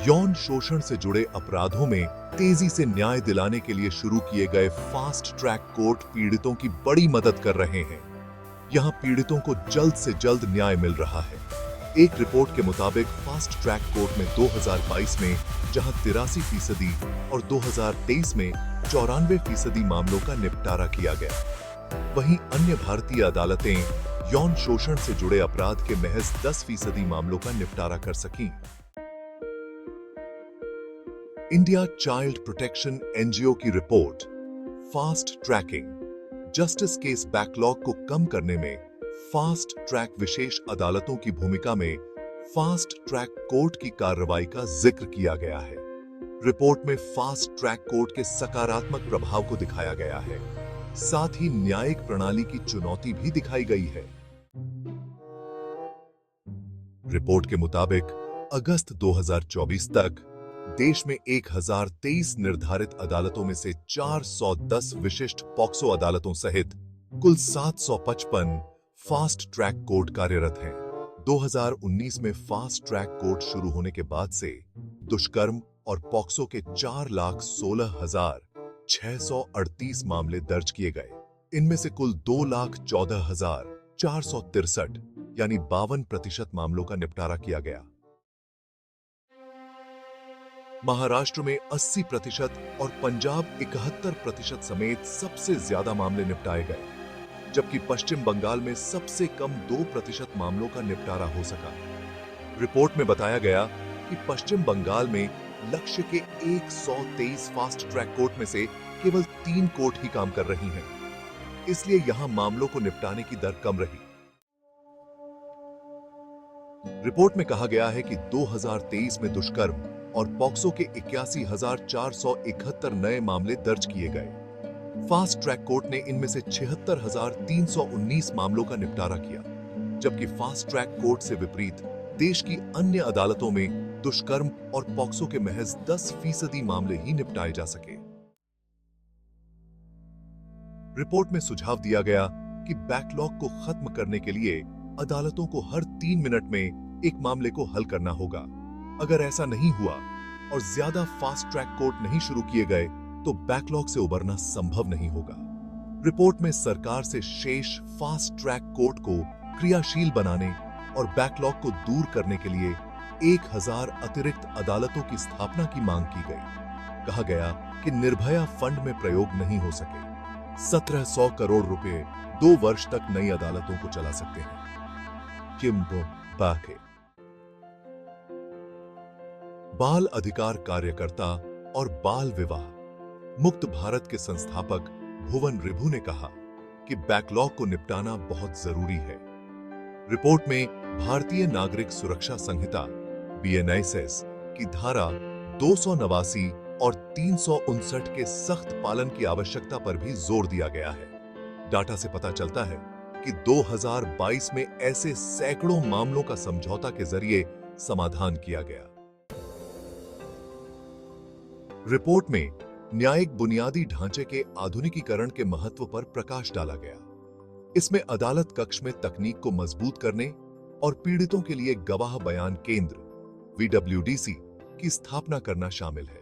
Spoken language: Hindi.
यौन शोषण से जुड़े अपराधों में तेजी से न्याय दिलाने के लिए शुरू किए गए फास्ट ट्रैक कोर्ट पीड़ितों की बड़ी मदद कर रहे हैं। यहां पीड़ितों को जल्द से जल्द न्याय मिल रहा है। एक रिपोर्ट के मुताबिक फास्ट ट्रैक कोर्ट में 2022 में जहां 83% और 2023 में 94% मामलों का निपटारा किया गया, वहीं अन्य भारतीय अदालतें यौन शोषण से जुड़े अपराध के महज 10% मामलों का निपटारा कर सकीं। इंडिया चाइल्ड प्रोटेक्शन एनजीओ की report fast tracking justice case backlog को कम करने में फास्ट ट्रैक विशेष अदालतों की भूमिका में फास्ट ट्रैक कोर्ट की कार्रवाई का जिक्र किया गया है। रिपोर्ट में फास्ट ट्रैक कोर्ट के सकारात्मक प्रभाव को दिखाया गया है, साथ ही न्यायिक प्रणाली की चुनौती भी दिखाई गई है। रिपोर्ट के मुताबिक अगस्त 2024 तक देश में 1023 निर्धारित अदालतों में से 410 विशिष्ट पॉक्सो अदालतों सहित कुल 755 फास्ट ट्रैक कोर्ट कार्यरत हैं। 2019 में फास्ट ट्रैक कोर्ट शुरू होने के बाद से दुष्कर्म और पॉक्सो के 4,16,638 मामले दर्ज किए गए। इनमें से कुल 2,14,463 यानी 52% मामलों का निपटारा किया गया। महाराष्ट्र में 80% और पंजाब 71% समेत सबसे ज्यादा मामले निपटाए गए, जबकि पश्चिम बंगाल में सबसे कम 2% मामलों का निपटारा हो सका। रिपोर्ट में बताया गया कि पश्चिम बंगाल में लक्ष्य के 123 फास्ट ट्रैक कोर्ट में से केवल 3 कोर्ट ही काम कर रही हैं, इसलिए यहां मामलों को निपटाने की दर कम रही। रिपोर्ट में कहा गया है कि 2023 में दुष्कर्म और पॉक्सो के 81,471 नए मामले दर्ज किए गए। फास्ट ट्रैक कोर्ट ने इनमें से 76,319 मामलों का निपटारा किया, जबकि फास्ट ट्रैक कोर्ट से विपरीत देश की अन्य अदालतों में दुष्कर्म और पॉक्सो के महज 10% मामले ही निपटाए जा सके। रिपोर्ट में सुझाव दिया गया कि बैकलॉग को खत्म करने के लिए अदालतों को हर 3 मिनट में एक मामले को हल करना होगा। अगर ऐसा नहीं हुआ और ज्यादा फास्ट ट्रैक कोर्ट नहीं शुरू किए गए तो बैकलॉग से उबरना संभव नहीं होगा। रिपोर्ट में सरकार से शेष फास्ट ट्रैक कोर्ट को क्रियाशील बनाने और बैकलॉग को दूर करने के लिए 1000 अतिरिक्त अदालतों की स्थापना की मांग की गई। कहा गया कि निर्भया फंड में प्रयोग नहीं हो सके। 1700 करोड़ रुपए 2 वर्ष तक नई अदालतों को चला सकते हैं। किम्बो बाके बाल अधिकार कार्यकर्ता और बाल विवाह मुक्त भारत के संस्थापक भुवन रिभु ने कहा कि बैकलॉग को निपटाना बहुत जरूरी है। रिपोर्ट में भारतीय नागरिक सुरक्षा संहिता BNSS की धारा 289 और 359 के सख्त पालन की आवश्यकता पर भी जोर दिया गया है। डाटा से पता चलता है कि 2022 में ऐसे सैकड़ों मामलों का समझौता के जरिए समाधान किया गया। रिपोर्ट में न्यायिक बुनियादी ढांचे के आधुनिकीकरण के महत्व पर प्रकाश डाला गया। इसमें अदालत कक्ष में तकनीक को मजबूत करने और पीड़ितों के लिए गवाह बयान केंद्र VWDC की स्थापना करना शामिल है।